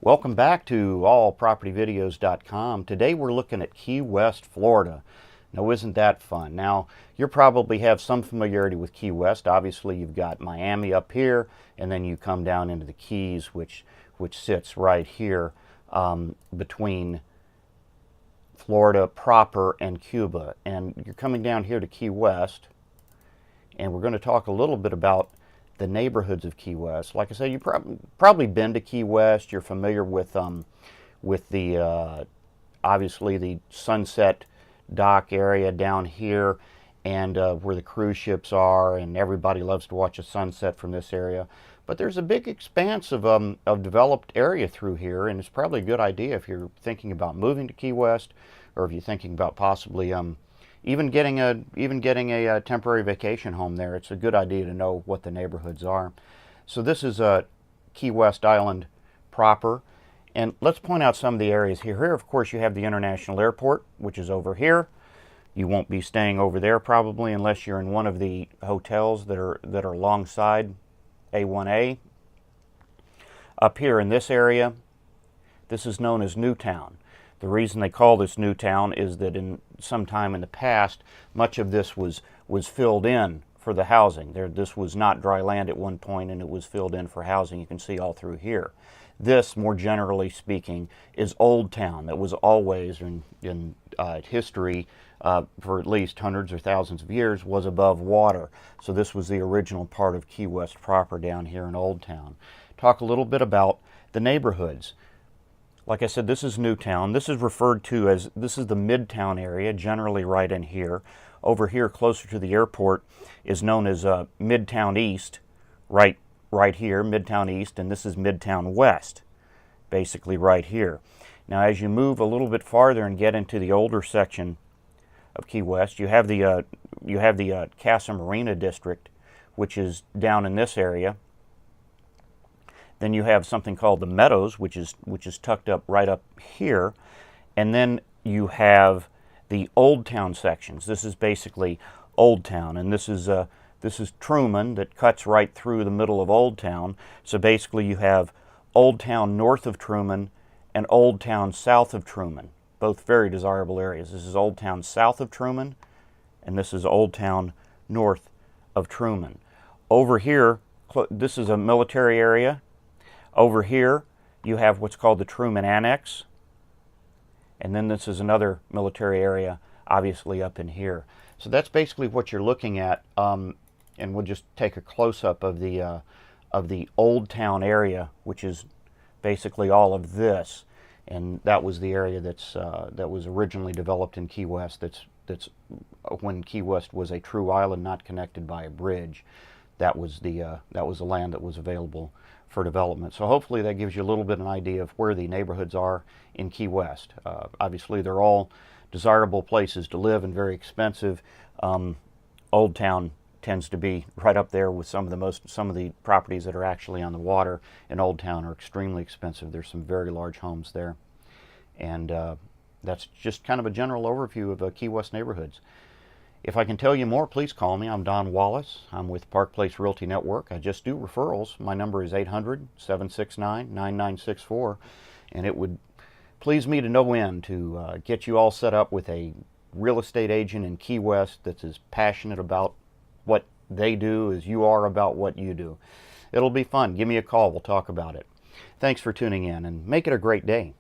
Welcome back to AllPropertyVideos.com. Today we're looking at Key West, Florida. Now isn't that fun? Now you probably have some familiarity with Key West. Obviously you've got Miami up here, and then you come down into the Keys, which sits right here between Florida proper and Cuba. And you're coming down here to Key West, and we're going to talk a little bit about the neighborhoods of Key West. Like I said, you've probably been to Key West. You're familiar with the obviously the Sunset Dock area down here, and where the cruise ships are, and everybody loves to watch a sunset from this area. But there's a big expanse of developed area through here, and it's probably a good idea if you're thinking about moving to Key West, or if you're thinking about possibly even getting a temporary vacation home there. It's a good idea to know what the neighborhoods are. So this is Key West Island proper, and let's point out some of the areas here. Here, of course, you have the International Airport, which is over here. You won't be staying over there probably unless you're in one of the hotels that are alongside A1A. Up here in this area, this is known as Newtown. The reason they call this Newtown is that in some time in the past, much of this was filled in for the housing. This was not dry land at one point, and it was filled in for housing. You can see all through here. This, more generally speaking, is Old Town. That was always in history, for at least hundreds or thousands of years, was above water. So this was the original part of Key West proper down here in Old Town. Talk a little bit about the neighborhoods. Like I said, this is Newtown. This is referred to as, this is the Midtown area, generally right in here. Over here, closer to the airport, is known as Midtown East, right here, Midtown East, and this is Midtown West, basically right here. Now, as you move a little bit farther and get into the older section of Key West, you have the Casa Marina district, which is down in this area. Then you have something called the Meadows, which is tucked up right up here, and then you have the Old Town sections. This is basically Old Town, and this is Truman that cuts right through the middle of Old Town. So basically, you have Old Town north of Truman and Old Town south of Truman, both very desirable areas. This is Old Town south of Truman, and this is Old Town north of Truman. Over here, this is a military area. Over here, you have what's called the Truman Annex, and then this is another military area, obviously up in here. So that's basically what you're looking at, and we'll just take a close-up of the Old Town area, which is basically all of this, and that was the area that was originally developed in Key West. That's when Key West was a true island, not connected by a bridge. That was the land that was available for development. So hopefully that gives you a little bit of an idea of where the neighborhoods are in Key West. Obviously they're all desirable places to live and very expensive. Old Town tends to be right up there with some of the properties that are actually on the water in Old Town are extremely expensive. There's some very large homes there. And that's just kind of a general overview of Key West neighborhoods. If I can tell you more, please call me. I'm Don Wallace. I'm with Park Place Realty Network. I just do referrals. My number is 800-769-9964, and it would please me to no end to get you all set up with a real estate agent in Key West that's as passionate about what they do as you are about what you do. It'll be fun. Give me a call. We'll talk about it. Thanks for tuning in, and make it a great day.